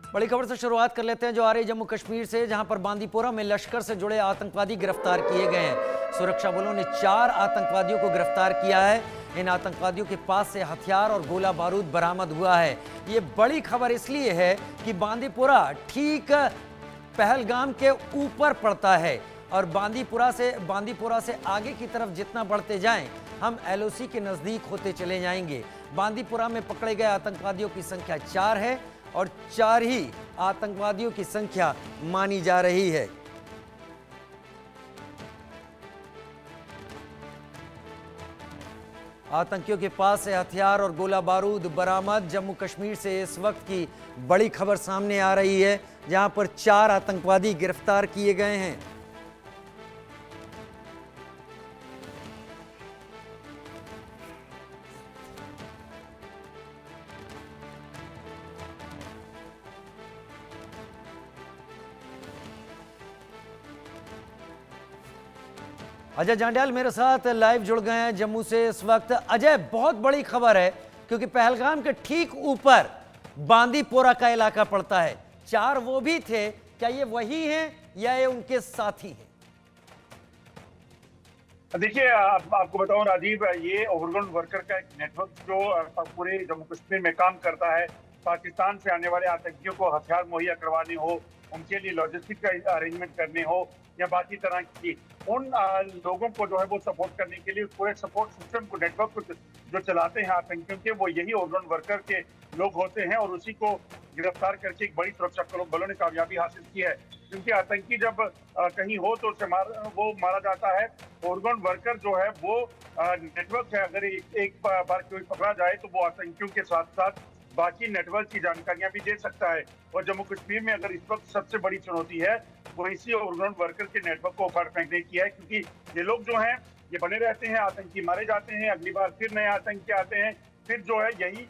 बड़ी खबर से शुरुआत कर लेते हैं जो आ रही जम्मू कश्मीर से, जहां पर बांदीपोरा में लश्कर से जुड़े आतंकवादी गिरफ्तार किए गए हैं। सुरक्षा बलों ने 4 आतंकवादियों को गिरफ्तार किया है। इन आतंकवादियों के पास से हथियार और गोला बारूद बरामद हुआ है। ये बड़ी खबर इसलिए है कि बांदीपोरा ठीक पहलगाम के ऊपर पड़ता है और बांदीपोरा से आगे की तरफ जितना बढ़ते जाएं हम एलओसी के नजदीक होते चले जाएंगे। बांदीपोरा में पकड़े गए आतंकवादियों की संख्या 4 है और 4 ही आतंकवादियों की संख्या मानी जा रही है। आतंकियों के पास से हथियार और गोला बारूद बरामद। जम्मू कश्मीर से इस वक्त की बड़ी खबर सामने आ रही है, जहां पर 4 आतंकवादी गिरफ्तार किए गए हैं। अजय जांड्याल मेरे साथ लाइव जुड़ गए हैं जम्मू से इस वक्त। अजय, बहुत बड़ी खबर है क्योंकि पहलगाम के ठीक ऊपर बांदीपोरा का इलाका पड़ता है। 4 वो भी थे, क्या ये वही हैं या ये उनके साथी हैं? देखिए, आपको बताऊं राजीव, ये ओवरग्राउंड वर्कर का एक नेटवर्क जो पूरे जम्मू कश्मीर में काम करता है। पाकिस्तान से आने वाले आतंकियों को हथियार मुहैया करवाने हो, उनके लिए लॉजिस्टिक का अरेंजमेंट करने हो या बाकी तरह की उन लोगों को जो है वो सपोर्ट करने के लिए पूरे सपोर्ट सिस्टम को, नेटवर्क को जो चलाते हैं आतंकियों के, वो यही ओवरग्राउंड वर्कर के लोग होते हैं और उसी को गिरफ्तार करके एक बड़ी सुरक्षा बलों ने कामयाबी हासिल की है। क्योंकि आतंकी जब कहीं हो तो उसे वो मारा जाता है। ओवरग्राउंड वर्कर जो है वो नेटवर्क है। अगर एक बार कोई पकड़ा जाए तो वो आतंकियों के साथ साथ बाकी नेटवर्क की जानकारियां भी दे सकता है। और जम्मू कश्मीर में अगर इस वक्त सबसे बड़ी चुनौती है वो इसी ओवरग्राउंड वर्कर के नेटवर्क को उखाड़ फेंकने की है, क्योंकि ये लोग जो हैं ये बने रहते हैं, आतंकी मारे जाते हैं, अगली बार फिर नए आतंकी आते हैं, फिर जो है यही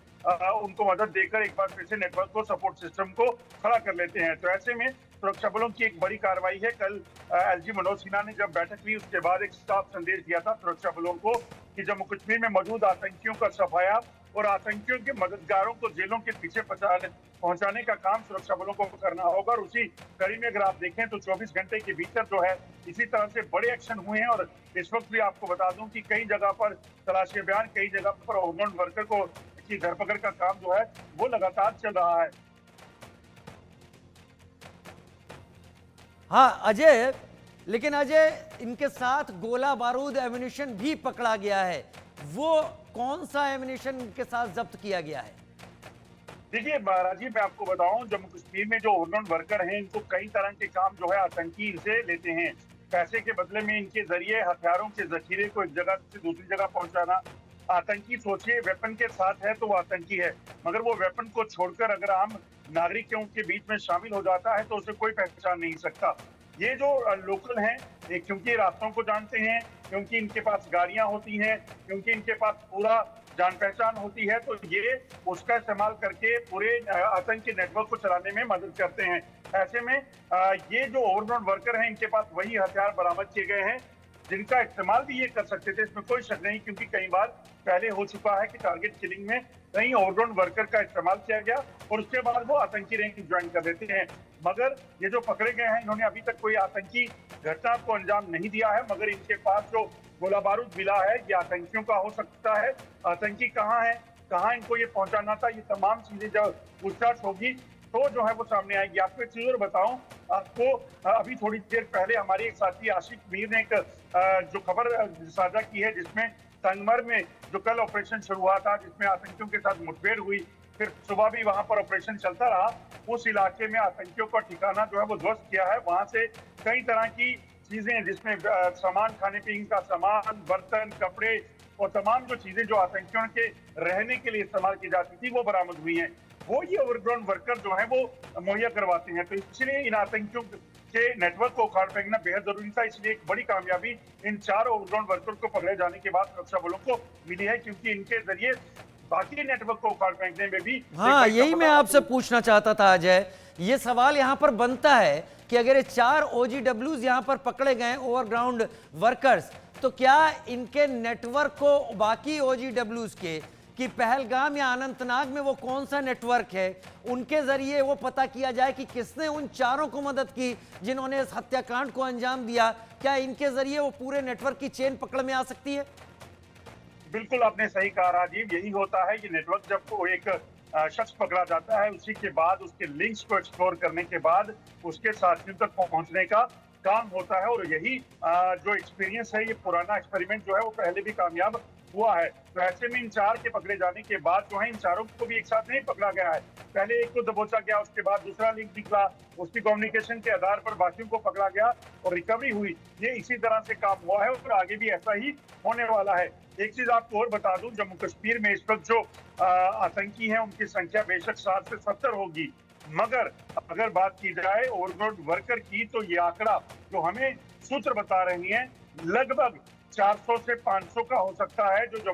उनको मदद देकर एक बार फिर से नेटवर्क को, सपोर्ट सिस्टम को खड़ा कर लेते हैं। तो ऐसे में सुरक्षा बलों की एक बड़ी कार्रवाई है। कल एलजी मनोज सिन्हा ने जब बैठक हुई उसके बाद एक साफ संदेश दिया था सुरक्षा बलों को कि जम्मू कश्मीर में मौजूद आतंकियों का सफाया और आतंकियों के मददगारों को जेलों के पीछे पहुंचाने का काम सुरक्षा बलों को करना होगा। और उसी कड़ी में अगर आप देखें तो 24 घंटे के भीतर जो है इसी तरह से बड़े एक्शन हुए हैं। और इस वक्त भी आपको बता दूं कि कई जगह पर तलाशी अभियान, कई जगह पर ओवरग्राउंड वर्कर को की धरपकड़ का काम जो है वो लगातार चल रहा है। हाँ अजय, लेकिन अजय, इनके साथ गोला बारूद एम्युनिशन भी पकड़ा गया है। वो कौन सा एम्युनिशन इनके साथ जब्त किया गया है? देखिए राजीव, मैं आपको बताऊं, जम्मू कश्मीर में जो ओवरग्राउंड वर्कर हैं इनको कई तरह के काम जो है आतंकी इनसे लेते हैं। पैसे के बदले में इनके जरिए हथियारों के जखीरे को एक जगह से दूसरी जगह पहुंचाना। आतंकी, सोचिए, वेपन के साथ है तो वो आतंकी है, मगर वो वेपन को छोड़कर अगर आम नागरिकों के बीच में शामिल हो जाता है तो उसे कोई पहचान नहीं सकता। ये जो लोकल हैं, क्योंकि रास्तों को जानते हैं, क्योंकि इनके पास गाड़ियां होती हैं, क्योंकि इनके पास पूरा जान पहचान होती है, तो ये उसका इस्तेमाल करके पूरे आतंकी नेटवर्क को चलाने में मदद करते हैं। ऐसे में ये जो ओवरग्राउंड वर्कर हैं इनके पास वही हथियार बरामद किए गए हैं जिनका इस्तेमाल भी ये कर सकते थे, इसमें कोई शक नहीं। क्योंकि कई बार पहले हो चुका है कि टारगेट किलिंग में कहीं ओवरग्राउंड वर्कर का इस्तेमाल किया गया और उसके बाद वो आतंकी रैंक ज्वाइन कर देते हैं। मगर ये जो पकड़े गए हैं इन्होंने अभी तक कोई आतंकी घटना को अंजाम नहीं दिया है, मगर इनके पास जो गोला बारूद मिला है ये आतंकियों का हो सकता है। आतंकी कहाँ है, कहाँ इनको ये पहुंचाना था, ये तमाम चीजें जब पूछताछ होगी तो जो है वो सामने आएगी। आपको एक चीज और बताऊं, आपको अभी थोड़ी देर पहले हमारे एक साथी आशिक मीर ने एक जो खबर साझा की है जिसमें संगमर में जो कल ऑपरेशन शुरू हुआ था जिसमें आतंकियों के साथ मुठभेड़ हुई, फिर सुबह भी वहां पर ऑपरेशन चलता रहा। उस इलाके में आतंकियों का ठिकाना जो है वो ध्वस्त किया है। वहां से कई तरह की चीजें जिसमें सामान, खाने पीने का सामान, बर्तन, कपड़े और तमाम जो चीजें जो आतंकियों के रहने के लिए इस्तेमाल की जाती थी वो बरामद हुई हैं। वो ये ओवरग्राउंड वर्कर जो है वो मुहैया करवाते हैं। तो इसलिए इन आतंकियों के नेटवर्क को उखाड़ फेंकना बेहद जरूरी था। इसलिए एक बड़ी कामयाबी इन 4 ओवरग्राउंड वर्कर को पकड़े जाने के बाद सुरक्षा बलों को मिली है, क्योंकि इनके जरिए बाकी नेटवर्क को उखाड़ फेंकने में भी। हाँ, यही मैं आपसे पूछना चाहता था अजय। ये सवाल यहाँ पर बनता है कि अगर ये 4 OGWs यहाँ पर पकड़े गए ओवरग्राउंड वर्कर्स, तो क्या इनके नेटवर्क को बाकी OGWs के कि पहलगाम या अनंतनाग में वो कौन सा नेटवर्क है, उनके जरिए वो पता किया जाए कि किसने उन चारों को मदद की जिन्होंने इस हत्याकांड को अंजाम दिया। क्या इनके जरिए वो पूरे नेटवर्क की चेन पकड़ में आ सकती है? बिल्कुल आपने सही कहा राजीव, यही होता है कि नेटवर्क जब को एक शख्स पकड़ा जाता है, उसी के बाद उसके लिंक्स को एक्सप्लोर करने के बाद उसके साथियों तक पहुंचने का काम होता है। और यही जो एक्सपीरियंस है, ये पुराना एक्सपेरिमेंट जो है वो पहले भी कामयाब हुआ है। तो ऐसे में इन चार के पकड़े जाने के बाद जो है इन चारों को भी एक साथ नहीं पकड़ा गया है, पहले एक को दबोचा गया, उसके बाद दूसरा लिंक निकला, उसकी कम्युनिकेशन के आधार पर बाकियों को पकड़ा गया और रिकवरी हुई। ये इसी तरह से काम हुआ है और आगे भी ऐसा ही होने वाला है। एक चीज आपको और बता दूं, जम्मू कश्मीर में इस वक्त जो आतंकी हैं उनकी संख्या बेशक 60 से 70 होगी, मगर अगर बात की जाए ओवरग्राउंड वर्कर की तो ये आंकड़ा जो हमें सूत्र बता रही हैं लगभग 400 से 500 का हो सकता है, जो जम्मू